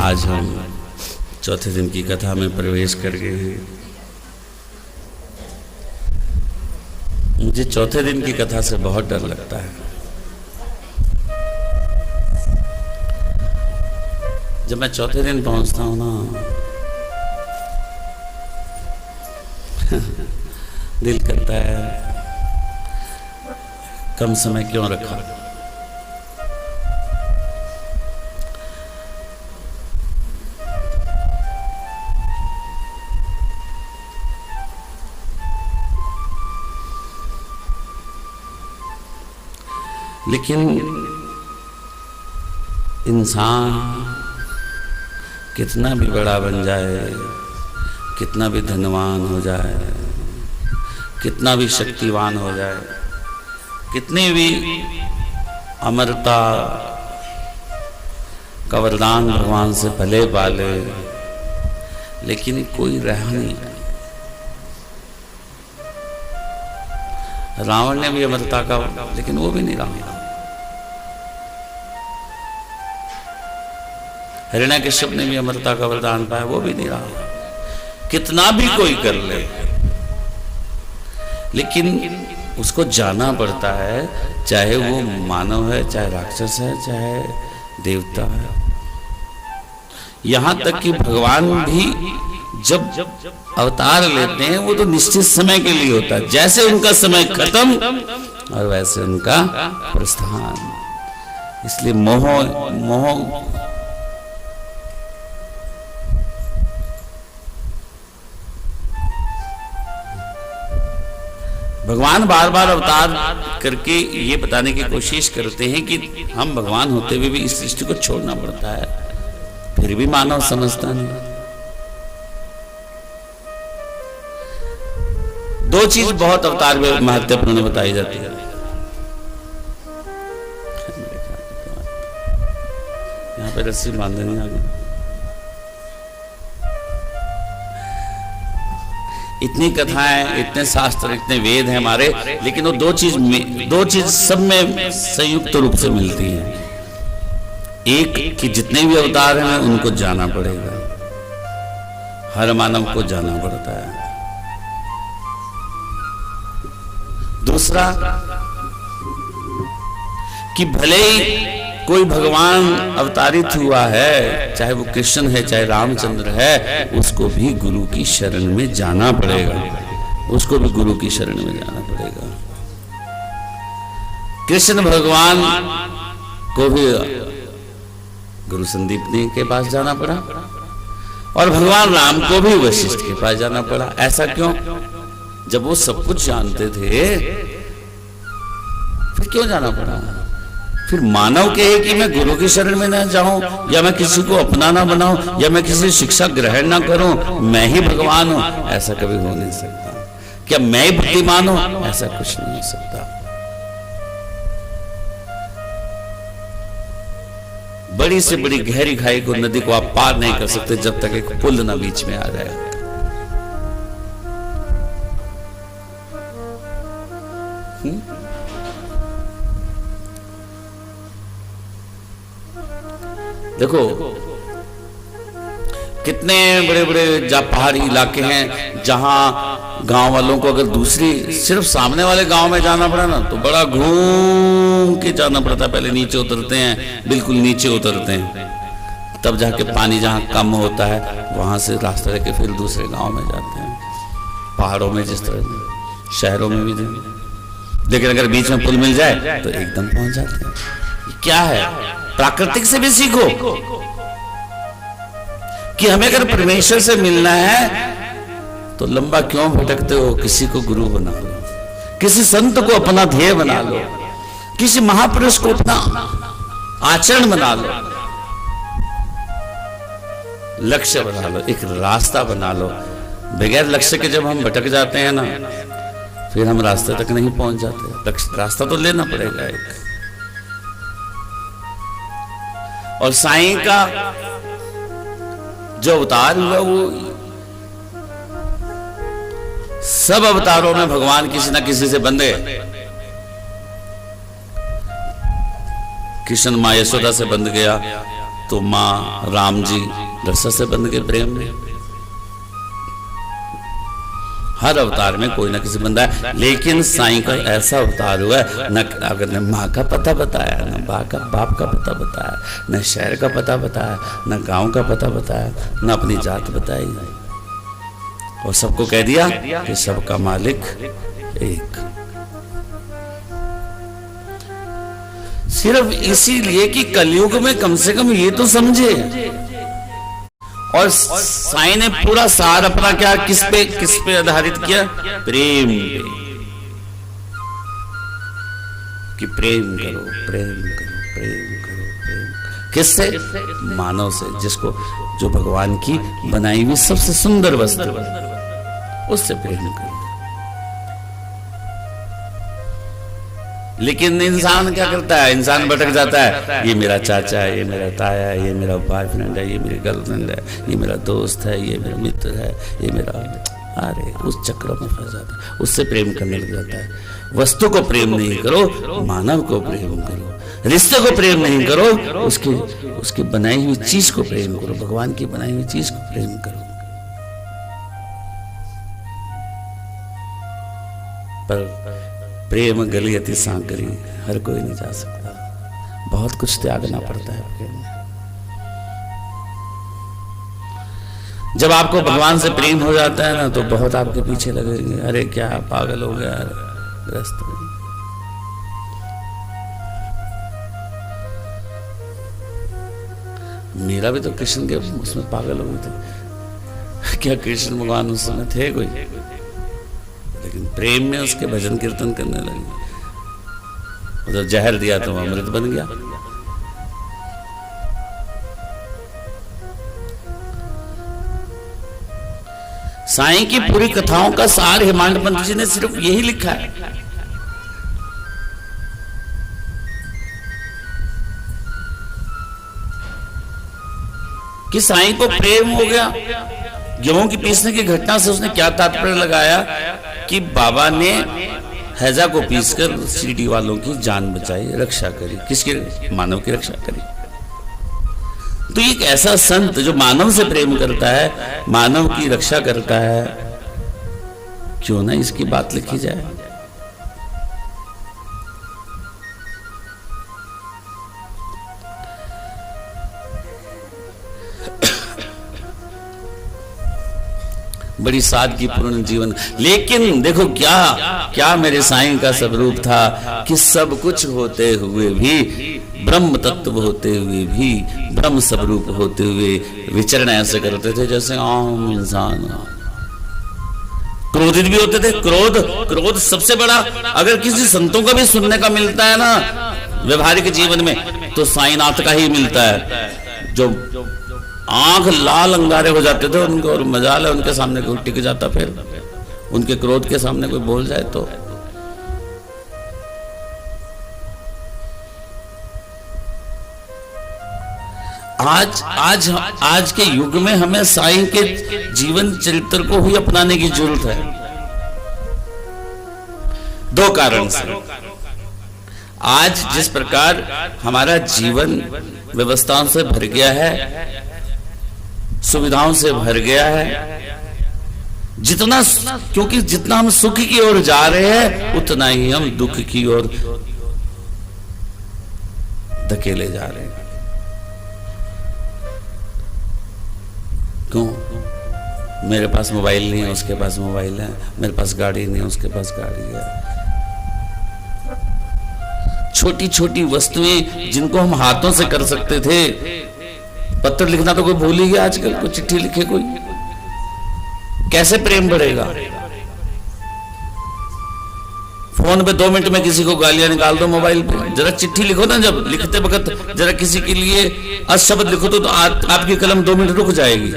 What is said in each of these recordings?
आज हम चौथे दिन की कथा में प्रवेश कर गए हैं। मुझे चौथे दिन की कथा से बहुत डर लगता है। जब मैं चौथे दिन पहुंचता हूं ना, दिल करता है कम समय क्यों रखा। लेकिन इंसान कितना भी बड़ा बन जाए, कितना भी धनवान हो जाए, कितना भी शक्तिवान हो जाए, कितनी भी अमरता का वरदान भगवान से भले पाले, लेकिन कोई रहा नहीं। रावण ने भी अमरता का, लेकिन वो भी नहीं रहा। हिरण्यकश्यप ने भी अमरता का वरदान पाया, वो भी नहीं रहा। कितना भी कोई कर ले, लेकिन उसको जाना पड़ता है, चाहे वो मानव है, चाहे राक्षस है, चाहे देवता है। यहां तक कि भगवान भी जब अवतार लेते हैं वो तो निश्चित समय के लिए होता है। जैसे उनका समय खत्म और वैसे उनका प्रस्थान। इसलिए मोह भगवान बार बार अवतार करके ये बताने की कोशिश करते हैं कि हम भगवान होते हुए भी इस सृष्टि को छोड़ना पड़ता है, फिर भी मानव समझता नहीं। दो चीज बहुत अवतार में महत्वपूर्ण बताई जाती है। यहां पे रस्सी बांध देनी आगे। इतनी कथाएं, इतने शास्त्र, इतने वेद हैं हमारे, लेकिन वो दो चीज सब में संयुक्त रूप से मिलती है। एक कि जितने भी अवतार हैं उनको जाना पड़ेगा, हर मानव को जाना पड़ता है। दूसरा कि भले ही कोई भगवान अवतारित हुआ है, चाहे वो कृष्ण है, चाहे रामचंद्र है, उसको भी गुरु की शरण में जाना पड़ेगा। उसको भी गुरु की शरण में जाना पड़ेगा। कृष्ण भगवान को भी गुरु संदीपनी के पास जाना पड़ा और भगवान राम को भी वशिष्ठ के पास जाना पड़ा। ऐसा क्यों? जब वो सब कुछ जानते थे, फिर क्यों जाना पड़ा? फिर मानव कहे कि मैं गुरु की शरण में ना जाऊं, या मैं किसी को अपना ना बनाऊं, या मैं किसी शिक्षा ग्रहण ना करूं, मैं ही भगवान हूं, ऐसा कभी हो नहीं सकता। क्या मैं ही बुद्धिमान हूं? ऐसा कुछ नहीं हो सकता। बड़ी से बड़ी गहरी खाई को, नदी को आप पार नहीं कर सकते जब तक एक पुल ना बीच में आ जाए। देखो कितने बड़े बड़े पहाड़ी इलाके हैं जहां गांव वालों को अगर दूसरी सिर्फ सामने वाले गांव में जाना पड़ा ना, तो बड़ा घूम के जाना पड़ता है। पहले नीचे उतरते हैं, बिल्कुल नीचे उतरते हैं, तब जाके पानी जहां कम होता है वहां से रास्ता लेके फिर दूसरे गांव में जाते हैं। पहाड़ों में जिस तरह, शहरों में भी, लेकिन अगर बीच में पुल मिल जाए तो एकदम पहुंच जाते हैं। क्या है? प्राकृतिक से भी सीखो कि हमें अगर परमेश्वर से मिलना है तो लंबा क्यों भटकते हो? किसी को गुरु बना लो, किसी संत को अपना ध्येय बना लो, किसी महापुरुष को अपना आचरण बना लो, लक्ष्य बना लो, एक रास्ता बना लो। बगैर लक्ष्य के जब हम भटक जाते हैं ना, फिर हम रास्ते तक नहीं पहुंच जाते। रास्ता तो लेना पड़ेगा एक। और साईं का जो अवतार हुआ, वो सब अवतारों में भगवान किसी ना किसी से बंधे। कृष्ण माँ यशोदा से बंध गया, तो माँ राम जी रस्सा से बंध के प्रेम में। हर अवतार में कोई ना किसी बंदा है, लेकिन साईं का ऐसा अवतार हुआ है न अगर ने माँ का पता बताया, न बाप का पता बताया, न शहर का पता बताया, न गांव का पता बताया, न अपनी जात बताई, और सबको कह दिया कि सबका मालिक एक। सिर्फ इसीलिए कि कलयुग में कम से कम ये तो समझे। और साईं ने पूरा सार अपना क्या किस पे आधारित किया? प्रेम पे, कि प्रेम करो, प्रेम करो, प्रेम करो, प्रेम। किससे? मानव से, जिसको जो भगवान की बनाई हुई सबसे सुंदर वस्तु, उससे प्रेम करो। लेकिन इंसान क्या करता है? इंसान भटक जाता है, ये मेरा चाचा है, ये मेरा ताया है, ये मेरा बॉयफ्रेंड है, ये मेरी गर्लफ्रेंड है, ये मेरा दोस्त है, ये मेरा मित्र है, ये मेरा, अरे उस चक्र में फंस जाता है, उससे प्रेम करने लग जाता है। वस्तु को प्रेम नहीं करो, मानव को प्रेम करो। रिश्ते को प्रेम नहीं करो, उसकी बनाई हुई चीज को प्रेम करो, भगवान की बनाई हुई चीज को प्रेम करो। पर प्रेम गली अति सांकरी, हर कोई नहीं जा सकता, बहुत कुछ त्यागना पड़ता है प्रेम में। जब आपको भगवान से प्रेम हो जाता है ना, तो बहुत आपके पीछे लगेंगे, अरे क्या पागल हो गया ग्रस्त। मेरा भी तो कृष्ण के उसमें पागल हो गए थे। क्या कृष्ण भगवान उस समय थे कोई? लेकिन प्रेम में उसके भजन कीर्तन करने लगे। उधर जहर दिया तो अमृत बन गया। साईं की पूरी कथाओं का सार हेमांड पंत जी ने सिर्फ यही लिखा है कि साईं को प्रेम हो गया। गेहूं की पीसने की घटना से उसने क्या तात्पर्य लगाया कि बाबा ने हैजा को पीसकर सीडी वालों की जान बचाई, रक्षा करी। किसकी? मानव की रक्षा करी। तो एक ऐसा संत जो मानव से प्रेम करता है, मानव की रक्षा करता है, क्यों ना इसकी बात लिखी जाए। बड़ी सादगीपूर्ण जीवन। लेकिन देखो क्या मेरे साईं का स्वरूप था कि सब कुछ होते हुए भी, ब्रह्म तत्व होते हुए भी, ब्रह्म स्वरूप होते हुए विचरण ऐसे करते थे जैसे आम इंसान। क्रोधित भी होते थे। क्रोध सबसे बड़ा, अगर किसी संतों का भी सुनने का मिलता है ना व्यवहारिक जीवन में, तो साईनाथ का ही मिलता है। जो आंख लाल अंगारे हो जाते थे उनको, और मजाल है उनके सामने कोई टिक जाता, फिर उनके क्रोध के सामने कोई बोल जाए तो। आज के युग में हमें साईं के जीवन चरित्र को ही अपनाने की जरूरत है, दो कारण से। आज जिस प्रकार हमारा जीवन व्यवस्थाओं से भर गया है, सुविधाओं से भर गया है, क्योंकि जितना हम सुख की ओर जा रहे हैं उतना ही हम दुख की ओर धकेले जा रहे हैं। क्यों? मेरे पास मोबाइल नहीं है, उसके पास मोबाइल है। मेरे पास गाड़ी नहीं है, उसके पास गाड़ी है। छोटी छोटी वस्तुएं जिनको हम हाथों से कर सकते थे, पत्र लिखना तो कोई भूल ही गया आजकल। कोई चिट्ठी लिखे कोई, कैसे प्रेम बढ़ेगा? फोन पे 2 मिनट में किसी को गालियां निकाल दो मोबाइल पे। जरा चिट्ठी लिखो ना, जब लिखते वक्त जरा किसी के लिए अशब्द लिखो तो आपकी कलम 2 मिनट रुक जाएगी,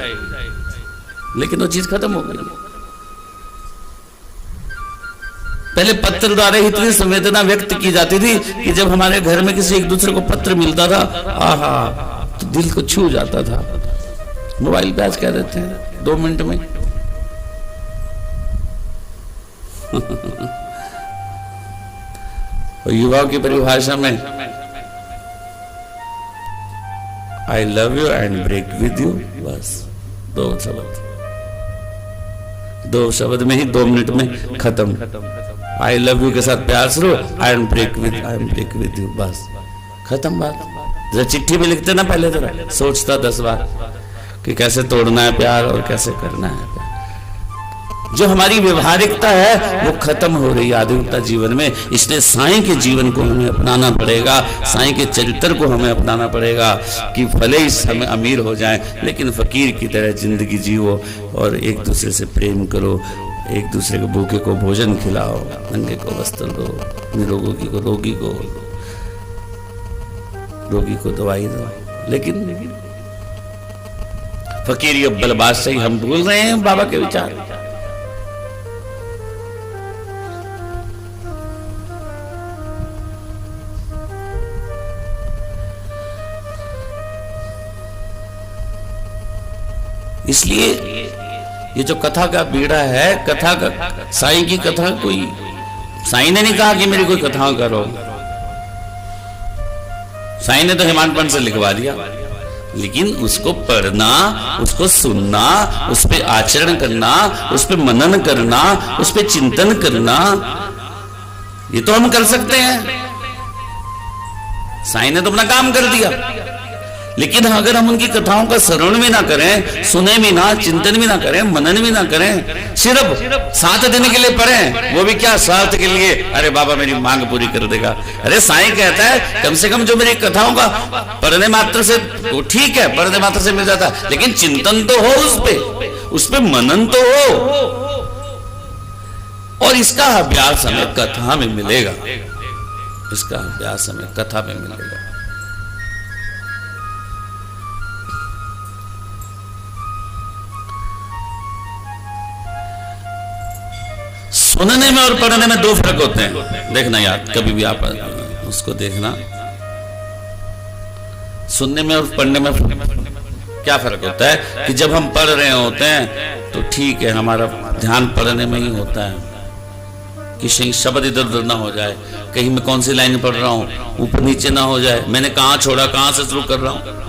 लेकिन वो चीज खत्म हो गई। पहले पत्र द्वारा ही इतनी संवेदना व्यक्त की जाती थी कि जब हमारे घर में किसी एक दूसरे को पत्र मिलता था, आहा, तो दिल को छू जाता था। मोबाइल पे आज कह देते हैं 2 मिनट में। और युवाओं की परिभाषा में I love you and break with you, बस 2 शब्द, 2 शब्द में ही 2 मिनट में खत्म। आई लव यू के साथ प्यार शुरू, I am break with you, बस खत्म बात। जब चिट्ठी में लिखते ना पहले तो सोचता 10 बार कि कैसे तोड़ना है प्यार और कैसे करना है प्यार। जो हमारी व्यवहारिकता है वो खत्म हो रही है आधुनिकता जीवन में, इसलिए साईं के जीवन को हमें अपनाना पड़ेगा, साईं के चरित्र को हमें अपनाना पड़ेगा कि भले ही हम अमीर हो जाएं लेकिन फकीर की तरह जिंदगी जियो और एक दूसरे से प्रेम करो, एक दूसरे को भूखे को भोजन खिलाओ, नंगे को वस्त्र दो, निरोगी को रोगी को दवाई दो। लेकिन फकीरी अब्बल बादशाही हम भूल रहे हैं बाबा के विचार। इसलिए ये जो कथा का बीड़ा है, कथा का साईं की कथा, कोई साईं ने नहीं कहा कि मेरी कोई कथा करो, साईं ने तो हेमांत पंत से लिखवा दिया, लेकिन उसको पढ़ना, उसको सुनना, उस पर आचरण करना, उस पर मनन करना, उस पर चिंतन करना, ये तो हम कर सकते हैं। साईं ने तो अपना काम कर दिया, लेकिन अगर हम उनकी कथाओं का श्रवण भी ना करें, सुने भी ना, चिंतन भी ना करें, मनन भी ना करें, सिर्फ 7 दिन के लिए पढ़ें, वो भी क्या स्वार्थ के लिए, अरे बाबा मेरी मांग पूरी कर देगा। अरे साईं कहता है कम से कम जो मेरी कथाओं का पढ़ने मात्र से, तो ठीक है पढ़ने मात्र से मिल जाता, लेकिन चिंतन तो हो, उस पे मनन तो हो, और इसका अभ्यास हमें कथा में मिलेगा, इसका अभ्यास हमें कथा में मिलेगा। सुनने में और पढ़ने में 2 फर्क होते हैं, देखना यार, कभी भी आप उसको देखना। सुनने में और पढ़ने में क्या फर्क होता है कि जब हम पढ़ रहे होते हैं तो ठीक है, हमारा ध्यान पढ़ने में ही होता है कि शब्द इधर उधर ना हो जाए, कहीं मैं कौन सी लाइन पढ़ रहा हूं ऊपर नीचे ना हो जाए, मैंने कहां छोड़ा, कहां से शुरू कर रहा हूं।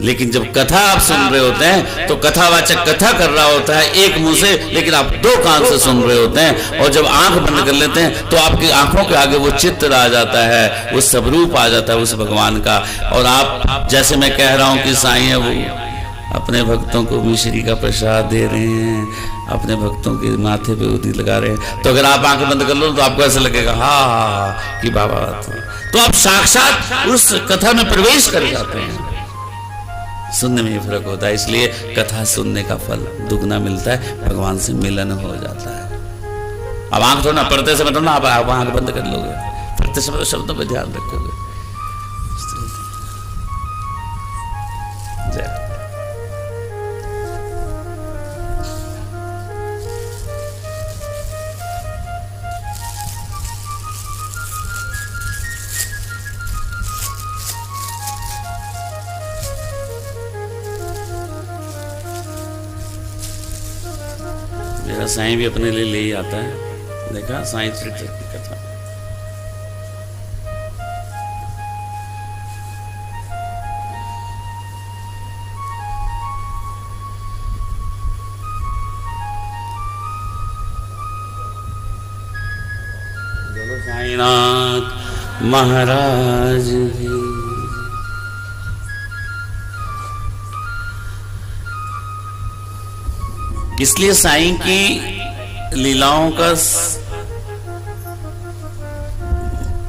लेकिन जब कथा आप सुन रहे होते हैं तो कथावाचक कथा कर रहा होता है एक मुंह से, लेकिन आप 2 कान से सुन रहे होते हैं, और जब आंख बंद कर लेते हैं तो आपकी आंखों के आगे वो चित्र आ जाता है, वो स्वरूप आ जाता है उस भगवान का। और आप, जैसे मैं कह रहा हूं कि साईं है वो अपने भक्तों को मिश्री का प्रसाद दे रहे हैं, अपने भक्तों के माथे पे उदी लगा रहे हैं, तो अगर आप आंखें बंद कर लो तो आपको ऐसा लगेगा हाँ कि बाबा, तो आप साक्षात उस कथा में प्रवेश कर जाते हैं। सुनने में ही फर्क होता है, इसलिए कथा सुनने का फल दुगना मिलता है, भगवान से मिलन हो जाता है। अब आंख थोड़ा पढ़ते समय तो ना आप आंख बंद कर लोगे, पढ़ते समय तो शब्दों पर ध्यान रखोगे। जय मेरा साईं भी अपने लिए ले ही आता है, देखा साईं चरित्र की कथा। बोलो साईनाथ महाराज की। इसलिए साईं की लीलाओं का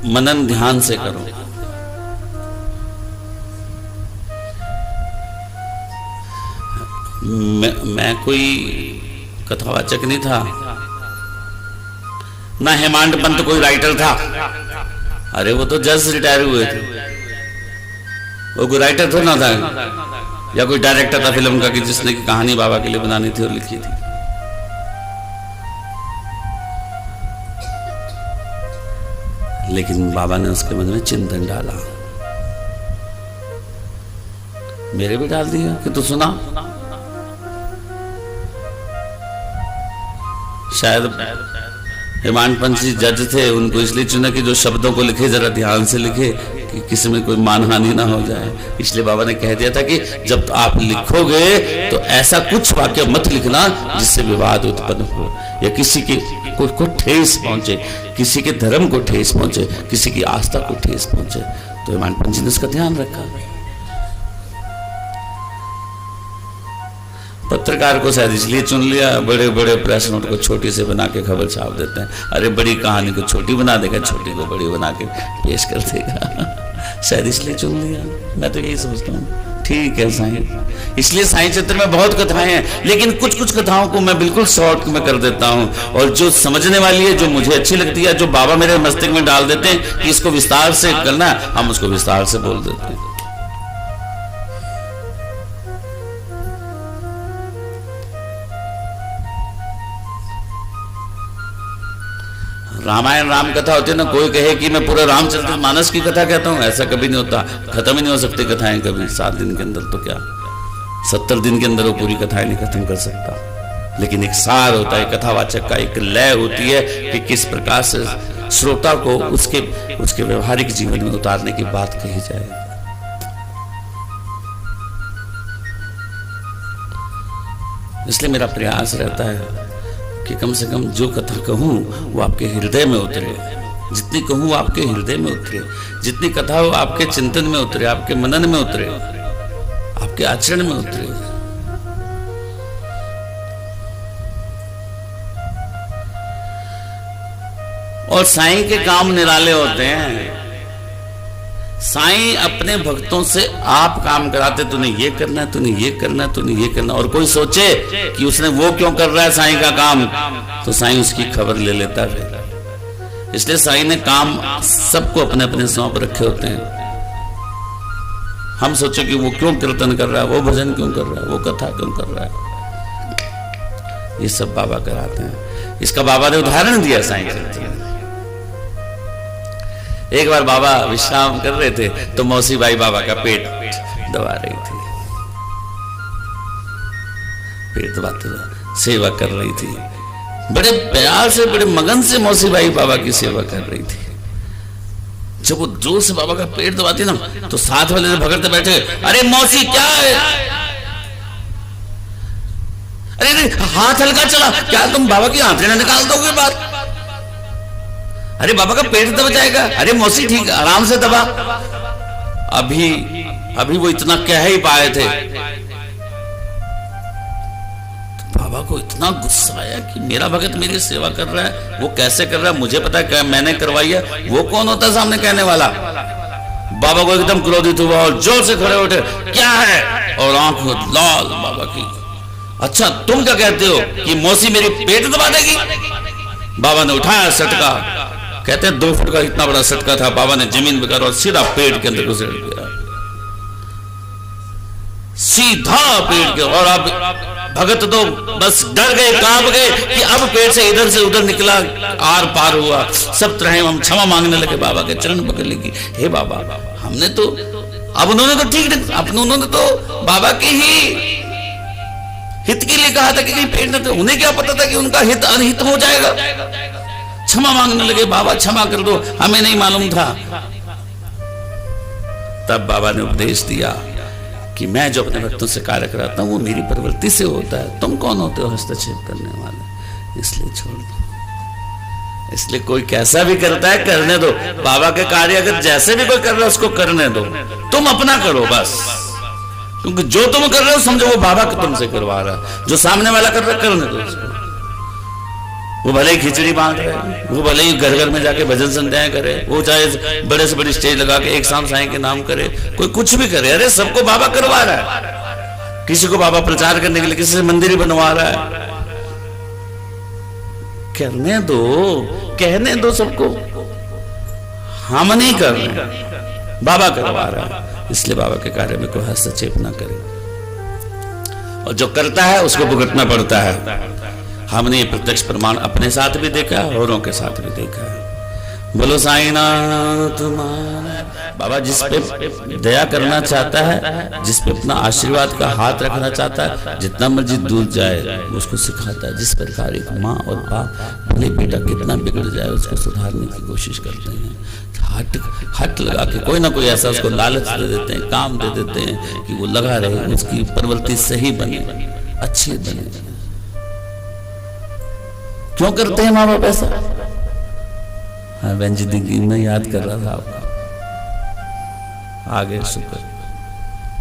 मनन ध्यान से करो। मैं कोई कथावाचक नहीं था, ना हेमांत पंत कोई राइटर था, अरे वो तो जस्ट रिटायर हुए थे, वो कोई राइटर तो ना था, या कोई डायरेक्टर था फिल्म का कि जिसने की कहानी बाबा के लिए बनानी थी और लिखी थी। लेकिन बाबा ने उसके मन में चिंतन डाला, मेरे भी डाल दिया कि तू सुना। शायद हेमांत पंत जी जज थे, उनको इसलिए चुना कि जो शब्दों को लिखे जरा ध्यान से लिखे, कि किसी में कोई मानहानि ना हो जाए। इसलिए बाबा ने कह दिया था कि जब आप लिखोगे तो ऐसा कुछ वाक्य मत लिखना जिससे विवाद उत्पन्न हो या किसी की को ठेस पहुंचे, किसी के धर्म को ठेस पहुंचे, किसी की आस्था को ठेस पहुंचे। तो हिमांशु पंत जी ने उसका ध्यान रखा। पत्रकार को शायद इसलिए चुन लिया, बड़े बड़े प्रेस नोट को छोटी से बना के खबर छाप देते हैं। अरे बड़ी कहानी को छोटी बना देगा, छोटी को बड़ी बना के पेश कर देगा। शायद इसलिए चुन लिया। मैं तो यही सोचता हूँ। ठीक है साईं, इसलिए साईं चित्र में बहुत कथाएं हैं, लेकिन कुछ कुछ कथाओं को मैं बिल्कुल शॉर्ट में कर देता हूँ, और जो समझने वाली है, जो मुझे अच्छी लगती है, जो बाबा मेरे मस्तिष्क में डाल देते हैं कि इसको विस्तार से करना, हम उसको विस्तार से बोल देते हैं। रामायण राम कथा होती है ना, कोई कहे कि मैं पूरा रामचरितमानस की कथा कहता हूं, ऐसा कभी नहीं होता। खत्म ही नहीं हो सकती कथाएं कभी। 7 दिन के अंदर तो क्या 70 दिन के अंदर वो पूरी कथाएं नहीं खत्म कर सकता। लेकिन एक सार होता है, कथावाचक का एक लय होती है कि किस प्रकार से श्रोता को उसके व्यवहारिक जीवन में उतारने की बात कही जाए। इसलिए मेरा प्रयास रहता है कि कम से कम जो कथा कहूं वो आपके हृदय में उतरे, जितनी कहूं वो आपके हृदय में उतरे, जितनी कथा हो आपके चिंतन में उतरे, आपके मनन में उतरे, आपके आचरण में उतरे। और साईं के काम निराले होते हैं। साईं अपने भक्तों से आप काम कराते, तूने ये करना है, तूने ये करना है, तूने ये करना। और कोई सोचे कि उसने वो क्यों कर रहा है साईं का काम, तो साईं उसकी खबर ले लेता है। इसलिए साईं ने काम सबको अपने अपने सौंप रखे होते हैं। हम सोचे कि वो क्यों कीर्तन कर रहा है, वो भजन क्यों कर रहा है, वो कथा क्यों कर रहा है, ये सब बाबा कराते हैं। इसका बाबा ने उदाहरण दिया साईं चरित्र में। एक बार बाबा विश्राम कर रहे थे तो मौसी बाई बाबा का पेट दबा रही थी, पेट दबाते सेवा कर रही थी। बड़े प्यार से, बड़े मगन से मौसी बाई बाबा की सेवा कर रही थी। जब वो जोर से बाबा का पेट दबाती ना, तो साथ वाले से भगड़ते बैठे, अरे मौसी क्या है, अरे हाथ हल्का चला, क्या तुम बाबा की आंखें निकाल दोगे बात, अरे बाबा का पेट दब जाएगा, अरे मौसी ठीक आराम से दबा। अभी वो इतना कह ही पाए थे, तो बाबा को इतना गुस्सा आया कि मेरा भगत मेरी सेवा कर रहा है, वो कैसे कर रहा है मुझे पता है, क्या मैंने करवाई है, वो कौन होता है सामने कहने वाला। बाबा को एकदम क्रोधित हुआ और जोर से खड़े उठे, क्या है, और आंख लाल बाबा की। अच्छा तुम क्या कहते हो कि मौसी मेरी पेट दबा देगी। बाबा ने उठाया सटका, कहते हैं 2 फुट का इतना बड़ा सटका था, बाबा ने जमीन पे करा और सीधा पेट के अंदर घुसेड़ दिया, सीधा पेट के। और अब भगत तो बस डर गए, कांप गए कि अब पेट से इधर से उधर निकला, आर पार हुआ। सब तरह हम क्षमा मांगने लगे, बाबा के चरण पकड़ लेगी, हे बाबा हमने तो, अब उन्होंने तो ठीक, उन्होंने तो बाबा के ही हित के लिए कहा था कि कहीं पेट न, तो उन्हें क्या पता था कि उनका हित अनहित हो जाएगा। क्षमा मांगने लगे, बाबा क्षमा कर दो, हमें नहीं मालूम था। तब बाबा ने उपदेश दिया कि मैं जो अपने भक्तों से कार्य कराता हूं वो मेरी प्रवृत्ति से होता है, तुम कौन होते हो हस्तक्षेप करने वाले, इसलिए छोड़ दो। इसलिए कोई कैसा भी करता है करने दो, बाबा के कार्य अगर जैसे भी कोई कर रहा है उसको करने दो, तुम अपना करो बस। क्योंकि जो तुम कर रहे हो समझो वो बाबा को तुमसे करवा रहा है, जो सामने वाला कर रहा है करने दो उसको। वो भले ही खिचड़ी बांट रहे, वो भले ही घर घर में जाके भजन संध्याएं करे, वो चाहे बड़े से बड़ी स्टेज लगा के एक शाम साईं के नाम करे, कोई कुछ भी करे, अरे सबको बाबा करवा रहा है। किसी को बाबा प्रचार करने के लिए किसी से मंदिर ही बनवा रहा है, करने दो, कहने दो सबको, हम नहीं कर रहे, बाबा करवा रहा है। इसलिए बाबा के कार्य में कोई हस्तक्षेप ना करे, और जो करता है उसको भुगतना पड़ता है। हमने ये प्रत्यक्ष प्रमाण अपने साथ भी देखा है, औरों के साथ भी देखा है। बोलो साईनाथ महाराज। बाबा जिस पे दया करना चाहता है, जिस पे अपना आशीर्वाद का हाथ रखना चाहता है, जितना मर्जी दूर जाए उसको सिखाता है। जिस प्रकार एक माँ और बाप भले बेटा कितना बिगड़ जाए उसको सुधारने की कोशिश करते हैं, हट लगा के कोई ना कोई ऐसा उसको लालच दे देते हैं, काम दे देते हैं कि वो लगा रहे, उसकी प्रवृत्ति सही बने, अच्छी बने। क्यों करते हैं माँ बाप ऐसा? हाँ बहन जी दिग्गी मैं याद कर रहा था आपका, आगे शुक्र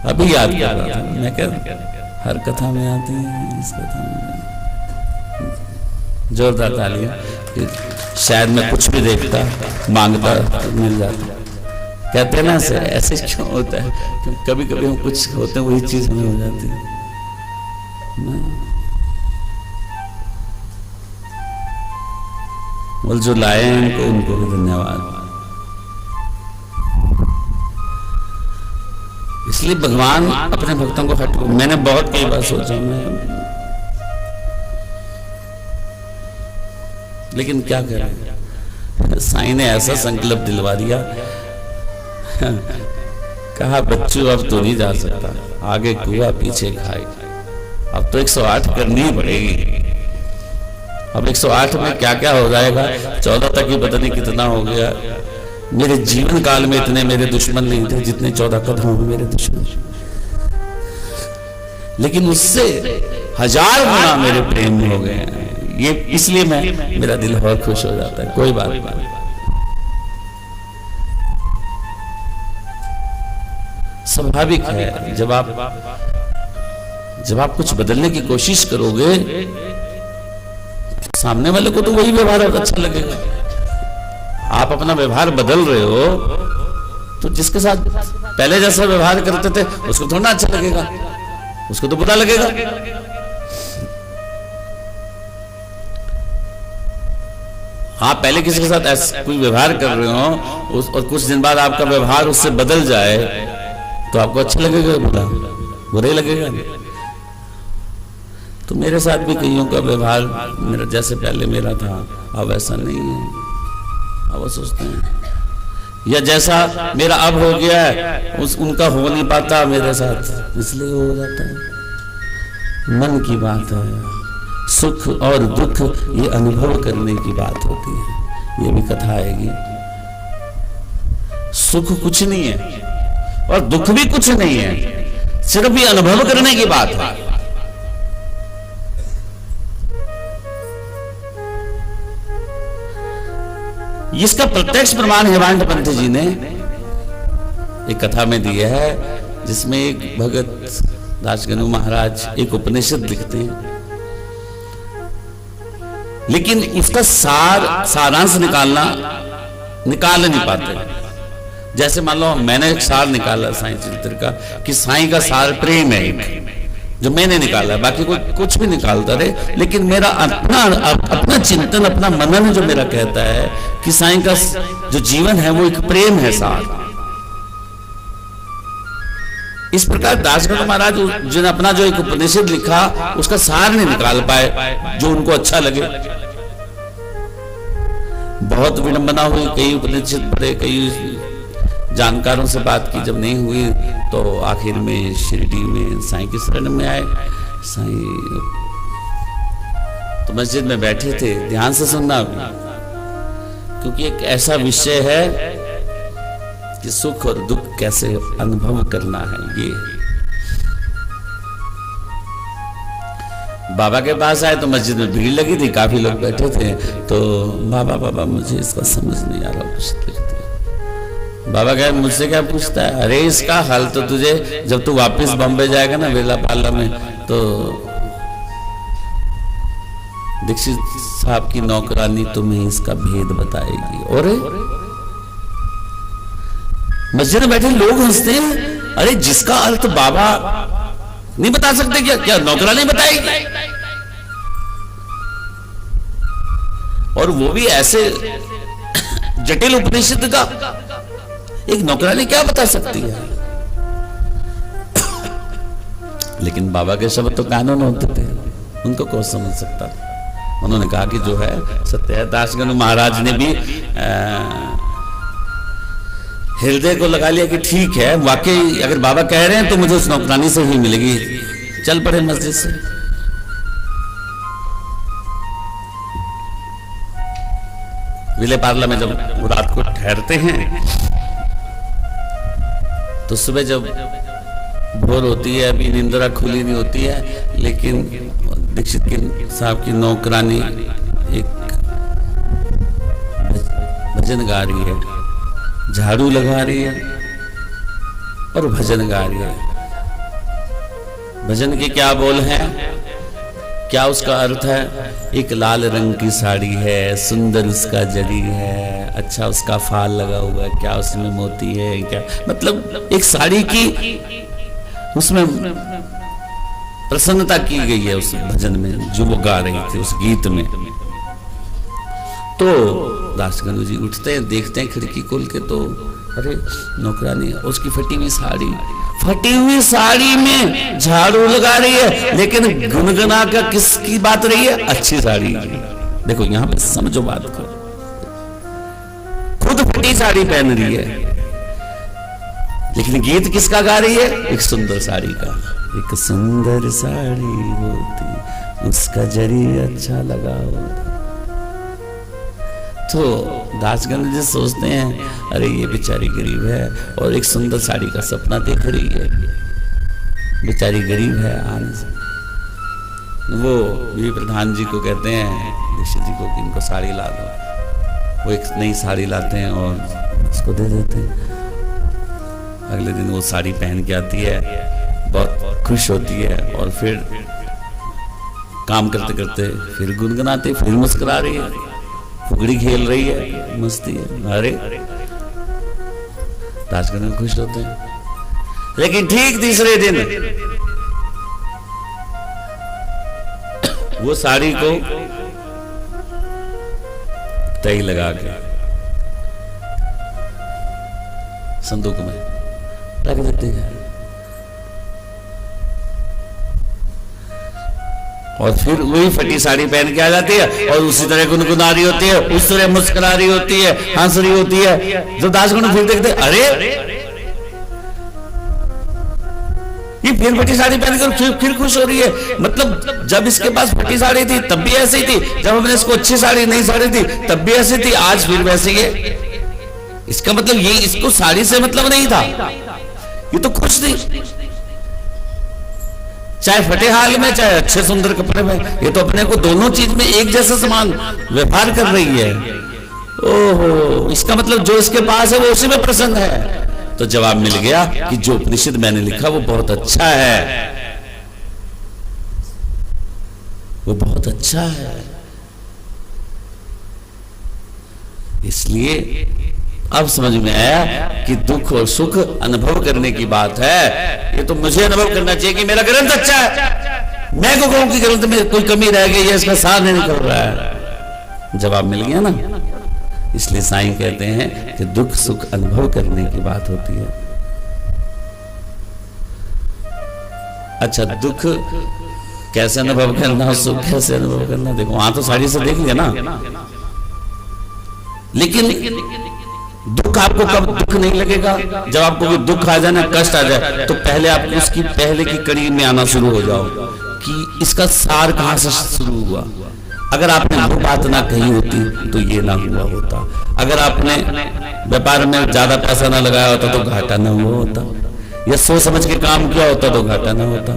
अभी याद कर रहा था मैं, क्या हर कथा में आती है, इस कथा में जोरदार तालियां। शायद मैं कुछ भी देखता मांगता मिल जाता। कहते हैं ना ऐसे क्यों होता है? कभी कभी हम कुछ होते हैं वही चीज हमें हो जाती है ना। बोल जो लाए हैं उनको भी धन्यवाद। इसलिए भगवान अपने भक्तों को हट, मैंने बहुत कई बार सोचा मैं, लेकिन क्या करें, साईं ने ऐसा संकल्प दिलवा दिया, कहा बच्चों अब तो नहीं जा सकता, आगे कुआ पीछे खाए, अब तो 108 करनी ही पड़ेगी। अब 108 में क्या क्या हो जाएगा, 14 तक ही पता नहीं कितना हो गया। मेरे जीवन काल में इतने मेरे दुश्मन नहीं थे जितने 14 कदम में मेरे दुश्मन, लेकिन उससे 1000 गुना मेरे प्रेम में हो गए हैं। ये इसलिए मेरा दिल बहुत खुश हो जाता है। कोई बात नहीं, स्वाभाविक है। जब आप कुछ बदलने की कोशिश करोगे, सामने वाले को तो वही व्यवहार अच्छा लगेगा। आप अपना व्यवहार बदल रहे हो तो जिसके साथ पहले जैसा व्यवहार करते थे उसको थोड़ा अच्छा लगेगा, उसको तो बुरा लगेगा। आप पहले किसी के साथ ऐसा कोई व्यवहार कर रहे हो और कुछ दिन बाद आपका व्यवहार उससे बदल जाए तो आपको अच्छा लगेगा, बुरा ही लगेगा। तो मेरे साथ भी कईयों का व्यवहार मेरा जैसे पहले मेरा था अब ऐसा नहीं है, अब वो सोचते हैं या जैसा मेरा अब हो गया है उनका हो नहीं पाता मेरे साथ, इसलिए हो जाता है। मन की बात है, सुख और दुख ये अनुभव करने की बात होती है। ये भी कथा आएगी। सुख कुछ नहीं है और दुख भी कुछ नहीं है, सिर्फ ये अनुभव करने की बात है। इसका प्रत्यक्ष प्रमाण हेमांत पंत जी ने एक कथा में दिया है, जिसमें एक भगत दासगनु महाराज एक उपनिषद लिखते हैं, लेकिन उसका सारांश निकाल नहीं पाते। जैसे मान लो मैंने एक सार निकाला साईं चरित्र का कि साईं का सार प्रेम है, एक जो मैंने निकाला, बाकी कोई कुछ भी निकालता रहे, लेकिन मेरा अपना चिंतन, अपना मनन जो मेरा कहता है कि साईं का जो जीवन है वो एक प्रेम है, सार। इस प्रकार दासगनु महाराज जिन्होंने अपना जो एक उपनिषद लिखा उसका सार नहीं निकाल पाए जो उनको अच्छा लगे। बहुत विडंबना हुई, कई उपनिषद पढ़े, कई जानकारों से बात की, जब नहीं हुई तो आखिर में शिरडी में साईं की शरण में आए। साईं तो मस्जिद में बैठे थे, ध्यान से सुनना, क्योंकि एक ऐसा विषय है कि सुख और दुख कैसे अनुभव करना है। ये बाबा के पास आए तो मस्जिद में भीड़ लगी थी, काफी लोग बैठे थे, तो बाबा मुझे इसका समझ नहीं आ रहा, कुछ लिखते। बाबा कहे मुझसे क्या पूछता है? अरे इसका हल तो तुझे जब तू वापस बॉम्बे जाएगा ना वेला पाला में, तो दीक्षित साहब की नौकरानी तुम्हें इसका भेद बताएगी। और मस्जिद में बैठे लोग हंसते हैं, अरे जिसका अर्थ बाबा नहीं बता सकते क्या नौकरानी बताएगी? और वो भी ऐसे जटिल उपनिषद का एक नौकरानी क्या बता सकती है? लेकिन बाबा के शब्द तो कानून होते थे, उनको कौन समझ सकता? उन्होंने कहा कि जो है सत्य है। दासगणु महाराज ने भी हृदय को लगा लिया कि ठीक है, वाकई अगर बाबा कह रहे हैं तो मुझे उस नौकरानी से ही मिलेगी। चल पड़े मस्जिद से। विले पार्ला में जब रात को ठहरते हैं तो सुबह जब भोर होती है, अभी निंद्रा खुली नहीं होती है, लेकिन दीक्षित साहब की नौकरानी एक भजन गा रही है, झाड़ू लगा रही है और भजन गा रही है। भजन के क्या बोल हैं, क्या उसका अर्थ है? एक लाल रंग की साड़ी है, सुंदर उसका जरी है, अच्छा उसका फाल लगा हुआ है, क्या उसमें मोती है, क्या मतलब एक साड़ी की उसमें प्रसन्नता की गई है उस भजन में जो वो गा रही थी उस गीत में। तो दासगणु जी उठते हैं, देखते हैं खिड़की खोल के, तो अरे नौकरानी उसकी फटी हुई साड़ी में झाड़ू लगा रही है, लेकिन गुनगुना का किसकी बात रही है? अच्छी साड़ी। देखो यहां पे समझो बात को, खुद फटी साड़ी पहन रही है, लेकिन गीत किसका गा रही है? एक सुंदर साड़ी का। एक सुंदर साड़ी होती, उसका जरी अच्छा लगा होता। तो दासगणु जी सोचते हैं अरे ये बेचारी गरीब है और एक सुंदर साड़ी का सपना देख रही है, बेचारी गरीब है आने से। वो भी प्रधान जी को कहते हैं, दीक्षित जी को, कि इनको साड़ी ला दो। वो एक नई साड़ी लाते हैं और उसको दे देते हैं। अगले दिन वो साड़ी पहन के आती है, बहुत खुश होती है और फिर काम करते करते फिर गुनगुनाते, फिर मुस्कुरा रही है, फुगड़ी खेल रही है, मस्ती है। अरे दासगणु खुश होते हैं। लेकिन ठीक तीसरे दिन वो साड़ी को तई लगा के संदूक में रख देते हैं और फिर वही फटी साड़ी पहन के आ जाती है और उसी तरह गुनगुना रही होती है, उस तरह मुस्कुरा रही होती है, हंस रही होती है। जो दासगणु फिर देखते अरे ये फिर फटी साड़ी पहनकर फिर खुश हो रही है। मतलब जब इसके पास फटी साड़ी थी तब भी ऐसी थी, जब हमने इसको अच्छी साड़ी नई साड़ी थी तब भी ऐसी थी, आज फिर वैसे ही है। इसका मतलब ये इसको साड़ी से मतलब नहीं था, ये तो खुश थी, चाहे फटे हाल में चाहे अच्छे सुंदर कपड़े में। ये तो अपने को दोनों चीज में एक जैसा समान व्यवहार कर रही है। ओहो, इसका मतलब जो इसके पास है वो उसी में प्रसन्न है। तो जवाब मिल गया कि जो उपनिषद मैंने लिखा वो बहुत अच्छा है, वो बहुत अच्छा है। इसलिए अब समझ में आया कि दुख और सुख अनुभव करने की बात है। ये तो मुझे अनुभव करना चाहिए कि मेरा ग्रंथ अच्छा है। मैं को कहूं कि ग्रंथ में कोई कमी रह गई है, इसका सार नहीं निकल रहा है। जवाब मिल गया ना। इसलिए साईं कहते हैं कि दुख सुख अनुभव करने की बात होती है। अच्छा, दुख कैसे अनुभव करना, सुख कैसे अनुभव करना, देखो वहां तो साड़ी से देख लिया ना। लेकिन दुख आपको कब दुख नहीं लगेगा? जब आपको कोई दुख आ जाए ना, कष्ट आ जाए, तो पहले आप उसकी पहले की कड़ी में आना शुरू हो जाओ कि इसका सार कहां से शुरू हुआ। अगर आपने वो बात ना कही होती तो ये ना हुआ होता। अगर आपने व्यापार में ज्यादा पैसा ना लगाया होता तो घाटा ना हुआ होता, या सोच समझ के काम किया होता तो घाटा ना होता।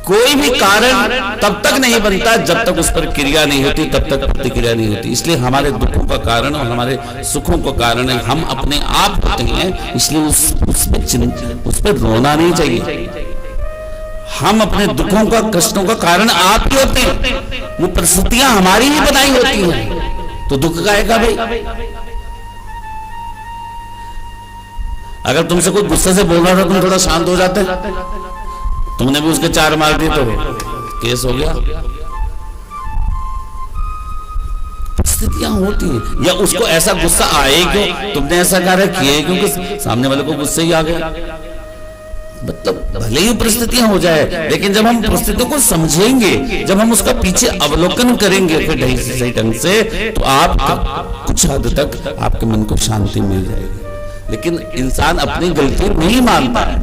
कोई भी कारण तब तक नहीं बनता जब तक उस पर क्रिया नहीं होती, तब तक प्रतिक्रिया नहीं होती। इसलिए हमारे दुखों का कारण और हमारे सुखों का कारण हम अपने आप होते हैं। इसलिए उस पर रोना नहीं चाहिए। हम अपने दुखों का कष्टों का कारण आप ही होते हैं, वो परिस्थितियां हमारी ही बनाई होती हैं, तो दुख आएगा भाई। अगर तुमसे कोई गुस्से से बोल रहा था, तुम थोड़ा शांत हो जाते, तुमने भी उसके चार मार दिए तो केस हो गया। परिस्थितियां होती हैं, या उसको ऐसा गुस्सा आए क्यों, तुमने ऐसा कार्य किया क्योंकि सामने वाले को गुस्से ही आ गया। मतलब भले ही परिस्थितियां हो जाए, लेकिन जब हम परिस्थितियों को समझेंगे, जब हम उसका पीछे अवलोकन करेंगे फिर सही ढंग से, तो आप कुछ हद तक आपके मन को शांति मिल जाएगी। लेकिन इंसान अपनी गलती नहीं मानता है,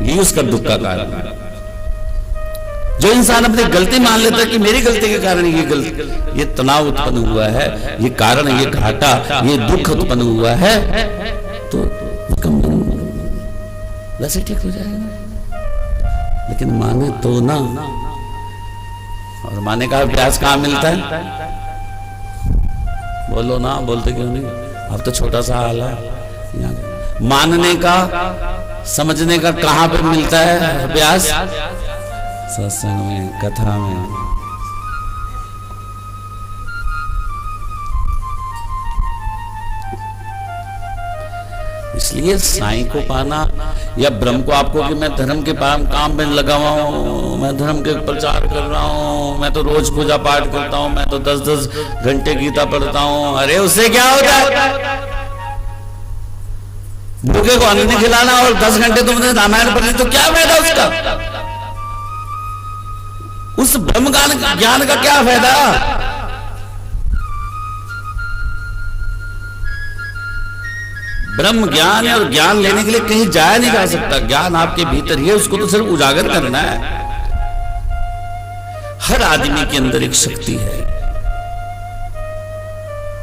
यही उसका दुख का कारण है। जो इंसान अपनी गलती मान लेता है कि मेरी गलती के कारण ये तनाव उत्पन्न हुआ है, ये कारण, ये घाटा, ये दुख उत्पन्न हुआ है, तो वैसे ठीक हो जाएगा। लेकिन माने तो ना, और माने का अभ्यास कहाँ मिलता है? बोलो ना, बोलते क्यों नहीं? अब तो छोटा सा हाल है। मानने का, समझने का कहाँ पर मिलता है अभ्यास? सत्संग में, कथा में। इसलिए साईं को पाना या ब्रह्म को, आपको कि मैं धर्म के काम में लगा हुआ हूँ, मैं धर्म के प्रचार कर रहा हूँ, मैं तो रोज पूजा पाठ करता हूँ, मैं तो 10-10 घंटे गीता पढ़ता हूँ। अरे उससे क्या होता है? भूखे को अन्न खिलाना और 10 घंटे तुमने रामायण पढ़ी तो क्या फायदा उसका? उस ब्रह्म ज्ञान का क्या फायदा? ब्रह्म ज्ञान और ज्ञान लेने के लिए कहीं जाया नहीं जा सकता। ज्ञान आपके भीतर ही है, उसको तो सिर्फ उजागर करना है। हर आदमी के अंदर एक शक्ति है,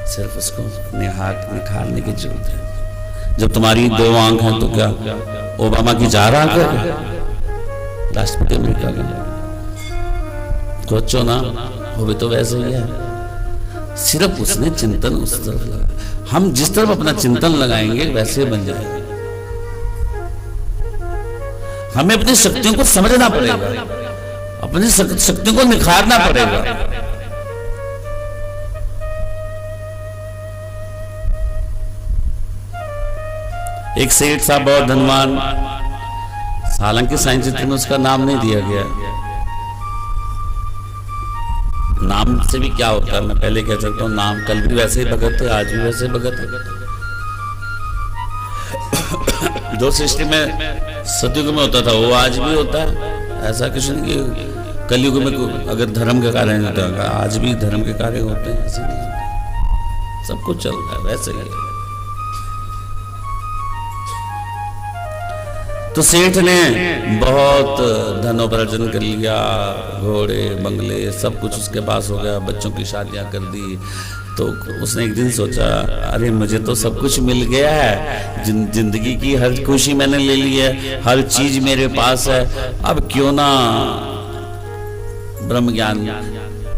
सिर्फ उसको निखारने की जरूरत है। जब तुम्हारी 2 आंख हैं तो क्या ओबामा की 4 आंख है? राष्ट्रपति अमेरिका का सोचो ना, वो भी तो वैसे ही है। सिर्फ उसने चिंतन उस तरफ लगा, हम जिस तरफ अपना चिंतन लगाएंगे वैसे बन जाएगा। हमें अपनी शक्तियों को समझना पड़ेगा, अपनी शक्तियों को निखारना पड़ेगा। एक सेठ साहब बहुत धनवान, हालांकि साइंस चित्र में उसका नाम नहीं दिया गया। नाम से भी क्या होता है, मैं पहले कह सकता हूँ, नाम कल भी वैसे ही भगत थे, आज भी वैसे भगत है। जो सृष्टि में सतयुग में होता था वो आज भी होता है। ऐसा कुछ नहीं कि कलयुग में अगर धर्म के कार्य नहीं होता, आज भी धर्म के कार्य होते हैं। ऐसे नहीं, सब कुछ चल रहा है वैसे ही। तो सेठ ने बहुत धनोपार्जन कर लिया, घोड़े बंगले सब कुछ उसके पास हो गया, बच्चों की शादियां कर दी। तो उसने एक दिन सोचा, अरे मुझे तो सब कुछ मिल गया है, जिंदगी की हर खुशी मैंने ले ली है, हर चीज मेरे पास है, अब क्यों ना ब्रह्म ज्ञान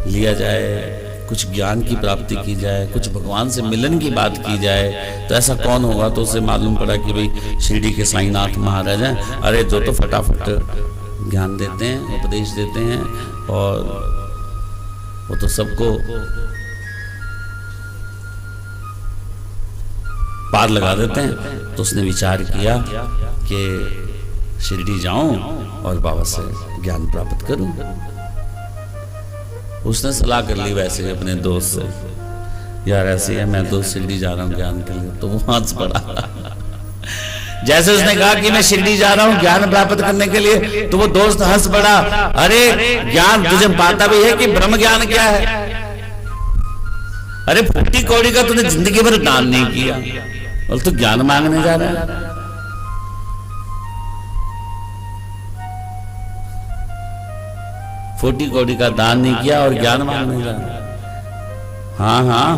लिया जाए, कुछ ज्ञान की प्राप्ति की जाए, कुछ भगवान से मिलन की बात की जाए। तो ऐसा कौन होगा? तो उसे मालूम पड़ा कि भाई शिरडी के साईनाथ महाराज हैं। अरे जो तो फटाफट ज्ञान देते हैं, उपदेश देते हैं, और वो तो सबको पार लगा देते हैं। तो उसने विचार किया कि शिरडी जाऊं और बाबा से ज्ञान प्राप्त करूं। उसने सलाह कर ली वैसे अपने दोस्त से, यार ऐसे है, मैं तो शिरडी जा रहा हूँ ज्ञान के लिए। तो वो हंस पड़ा। जैसे उसने कहा कि मैं शिरडी जा रहा हूँ ज्ञान प्राप्त करने के लिए, तो वो दोस्त हंस पड़ा। अरे ज्ञान तुझे पाता भी है कि ब्रह्म ज्ञान क्या है? अरे फूटी कौड़ी का तूने जिंदगी भर दान नहीं किया और तू ज्ञान मांगने जा रहा है। फूटी कौड़ी का दान नहीं किया और ज्ञान मांगने जा रहा है। हाँ हाँ,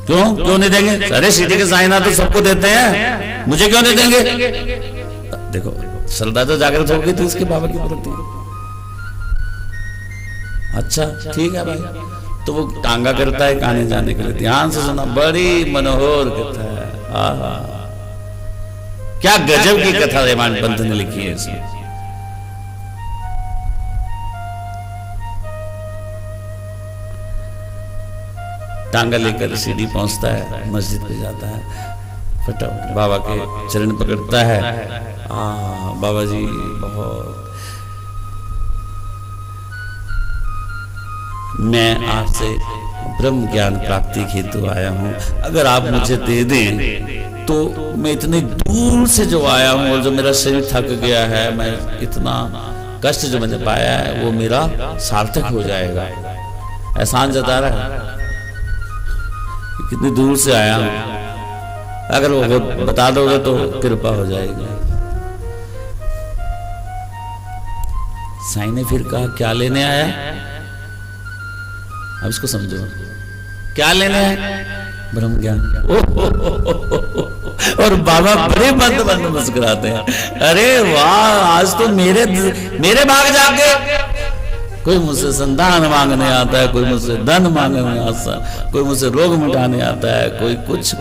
क्यों नहीं देंगे? अरे शिरडी के साईनाथ तो सबको देते हैं, मुझे क्यों नहीं देंगे? देखो श्रद्धा तो जागृत हो गई थी उसके बाबा की प्रति। अच्छा ठीक है भाई। तो वो टांगा करता है आने जाने के लिए, ध्यान से सुना, बड़ी मनोहर कथा है। क्या गजब की कथा रेवान पंत ने लिखी है इसमें। टांगा लेकर सीढ़ी पहुंचता है, मस्जिद पे जाता है, फटाफट बाबा के चरण पकड़ता है। बाबा जी बहुत, मैं आपसे ब्रह्म ज्ञान प्राप्ति हेतु आया हूं, अगर आप मुझे दे दें तो मैं इतनी दूर से जो आया हूं और जो मेरा शरीर थक गया है, मैं इतना कष्ट जो मैंने पाया है वो मेरा सार्थक हो जाएगा, एहसान जता रहा है। कितनी दूर से आया हूं, अगर वो बता दोगे तो कृपा हो जाएगी। साईं ने फिर कहा क्या लेने आया? अब इसको समझो, क्या लेने आया? ब्रह्म ज्ञान। और बाबा बड़े मंद मंद मुस्कुराते हैं, अरे वाह, आज तो मेरे भाग जाके कोई मुझसे संतान मांगने आता है, कोई मुझसे धन मांगने आता है, कोई मुझसे रोग मिटाने आता है, कोई कुछ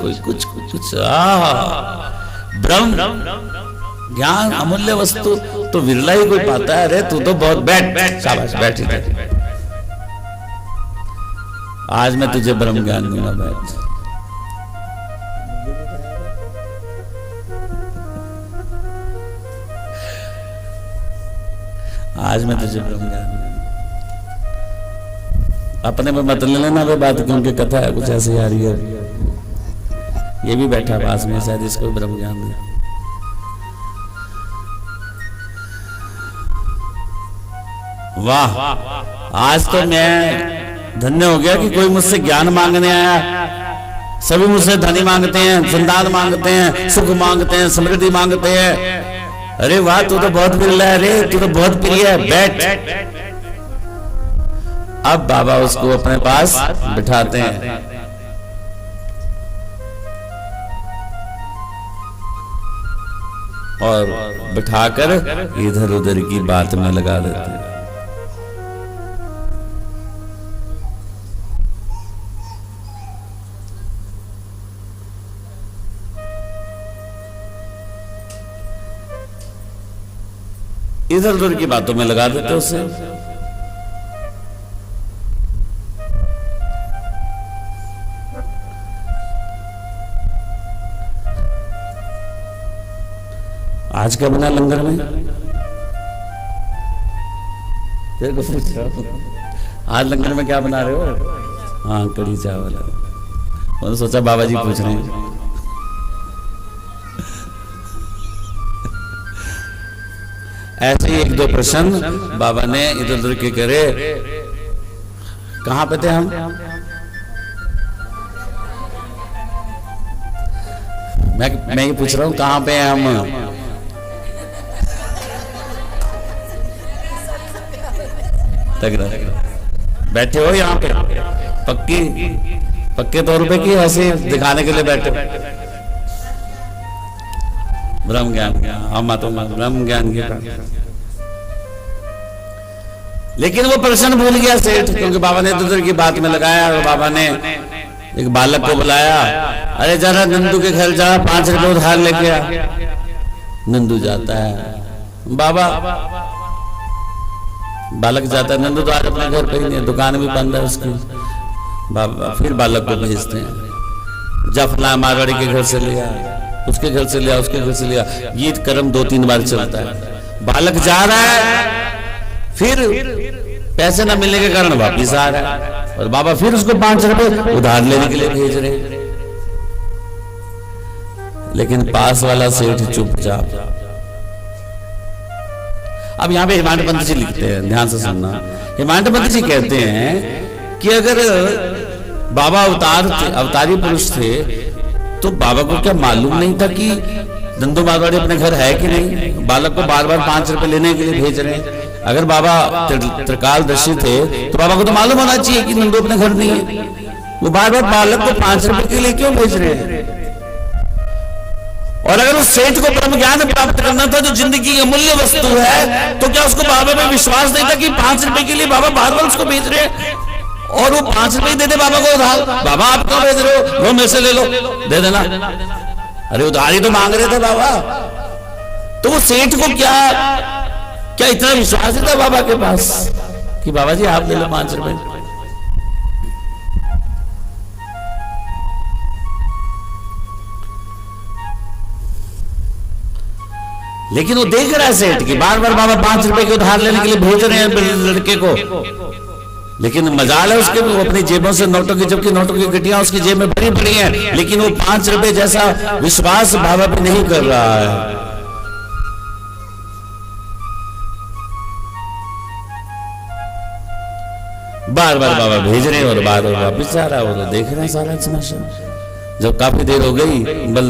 ब्रह्म ज्ञान अमूल्य वस्तु तो विरला ही कोई पाता है। अरे तू तो बहुत बैठ, शाबाश, बैठ इधर, आज मैं तुझे ब्रह्म ज्ञान दूंगा, बैठ। आज मैं तुझे ब्रह्म ज्ञान दूंगा। अपने में मत ले लेना वे बात, क्योंकि कथा है कुछ ऐसी आ रही है। ये भी बैठा पास में, शायद इसको ब्रह्म ज्ञान दे। वाह, आज तो मैं धन्य हो गया कि कोई मुझसे ज्ञान मांगने आया। सभी मुझसे धनी मांगते हैं, संतान मांगते हैं, सुख मांगते हैं, समृद्धि मांगते हैं। अरे वाह, तू तो बहुत बिरला है रे, तू तो बहुत प्रिय है, बैठ। अब बाबा उसको अपने पास बिठाते हैं और बिठाकर इधर उधर की बात में लगा देते हैं। इधर उधर की बातों में लगा देते उसे। आज क्या बना लंगर में? तेरे को पूछ रहा हूं, आज लंगर में क्या बना रहे हो? हाँ, कढ़ी चावल। मैंने सोचा बाबा जी पूछ रहे हैं। ऐसे ही एक दो प्रश्न बाबा ने इधर उधर के करे। कहां पे थे हम? मैं ये पूछ रहा हूं, कहां पे हैं हम? बैठे हो यहाँ पे पक्के तौर पे कि ऐसे दिखाने के लिए बैठे? ब्रह्म ज्ञान, हम तो ब्रह्म ज्ञान की। लेकिन वो प्रश्न भूल गया सेठ, क्योंकि बाबा ने दूसरे की बात में लगाया। और बाबा ने एक बालक को बुलाया, अरे जरा नंदू के घर जा, 5 रुपए उधार लेके आ। नंदू जाता है, बाबा बालक जाता है, नंदू तो आज अपने घर पे ही नहीं है, दुकान भी बंद है उसकी। बाबा फिर बालक को भेजते हैं, जा फला मारवाड़ी के घर से लिया, उसके घर से लिया, उसके घर से लिया। ये क्रम 2-3 बार चलता है। बालक जा रहा है, फिर पैसे न मिलने के कारण वापिस आ रहा है, और बाबा फिर उसको 5 रुपए उधार लेने के लिए भेज रहे। लेकिन पास वाला सेठ चुपचाप। अब यहाँ पे हिमांत पंत जी लिखते हैं, ध्यान से सुनना। हिमांत पंत जी कहते हैं कि अगर बाबा अवतारी पुरुष थे तो बाबा को क्या मालूम नहीं था कि नंदू मारवाड़ी अपने घर है कि नहीं? बालक को बार बार 5 रुपए लेने के लिए भेज रहे हैं। अगर बाबा त्रिकालदर्शी थे तो बाबा को तो मालूम होना चाहिए कि नंदू अपने घर नहीं है। वो बार बार बालक को 5 रुपए के लिए क्यों भेज रहे हैं? और अगर उस सेठ को ब्रह्म ज्ञान प्राप्त करना था जो जिंदगी की अमूल्य वस्तु है, तो क्या उसको बाबा में विश्वास नहीं था कि 5 रुपए के लिए बाबा बार बार उसको भेज रहे हैं? और वो 5 रुपए दे दे बाबा को उधार। बाबा आप क्यों भेज रहे हो? लो मेरे से ले लो, दे देना। अरे उधारी तो मांग रहे थे बाबा। तो वो सेठ को क्या इतना विश्वास था बाबा के पास कि बाबा जी आप ले लो 5 रुपए? लेकिन वो देख रहा है सेठ की बार बार बाबा 5 रुपए के उधार लेने के लिए भेज रहे हैं लड़के को। लेकिन मजाल है उसके, वो अपनी जेबों से नोटों की, जबकि नोटों की गड्डियां उसकी जेब में भरी पड़ी हैं, लेकिन वो 5 रुपए जैसा विश्वास बाबा पे नहीं कर रहा है। बार बार बाबा भेज रहे हैं और बार बार वापिस आ रहा है, वो तो देख रहे हैं सारा समस्या। जब काफी देर हो गई,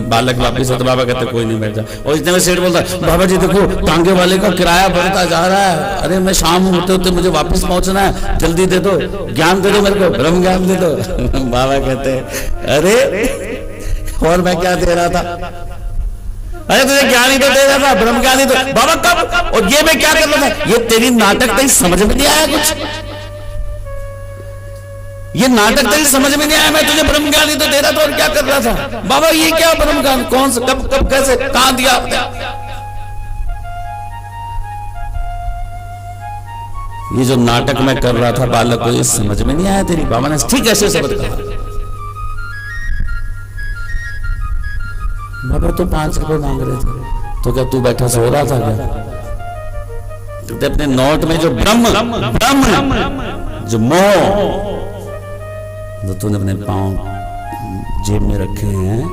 बालक वापिस है तो बाबा कहते कोई नहीं बैठ जा। और इतने में सेठ बोलता बाबा जी देखो टांगे वाले का किराया बढ़ता जा रहा है, अरे मैं शाम होते होते मुझे वापस पहुंचना है, जल्दी दे दो, ज्ञान दे दो मेरे को, ब्रह्म ज्ञान दे दो। बाबा कहते अरे और मैं क्या दे रहा था, अरे तुझे ज्ञान ही तो दे रहा था, ब्रह्म ज्ञान ही तो। बाबा कब, और ये मैं क्या कर रहा था, ये तेरी नाटक तेरी समझ में नहीं आया कुछ, ये नाटक तेरी समझ में नहीं आया, मैं तुझे ब्रह्म ज्ञान ही तो दे रहा था और क्या कर रहा था। बाबा ये क्या ब्रह्म ज्ञान, कौन सा, कब कब कैसे कहां दिया आपने। ये जो नाटक मैं कर रहा था बालक को, ये समझ में नहीं आया तेरी। बाबा ने ठीक ऐसे शब्द कहा। बाबा तो 5 रुपए मांग रहे थे, तो क्या तू बैठा सो रहा था क्या। तो अपने नोट में जो ब्रह्म जो मोह जो तूने अपने पांव जेब में रखे हैं,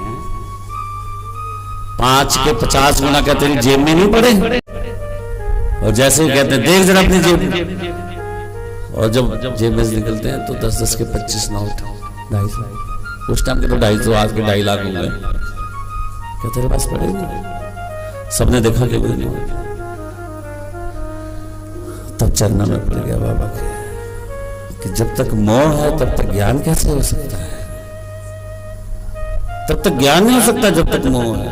5 के 50 गुना क्या तेरी जेब में नहीं पड़े। और जैसे ही कहते हैं देख जरा अपनी जेब, और जब जेब में से निकलते हैं तो 10-10 के 25 नोट, 250, उस टाइम के तो 250, आज के 2.5 लाख हो गए। क्या तेरे पास पड़ेगी। सबने देखा कि कोई नहीं। तब चरणों में पड़ गया बाबा के कि जब तक मोह है तब तक ज्ञान कैसे हो सकता है, तब तक ज्ञान नहीं हो सकता जब तक मोह है।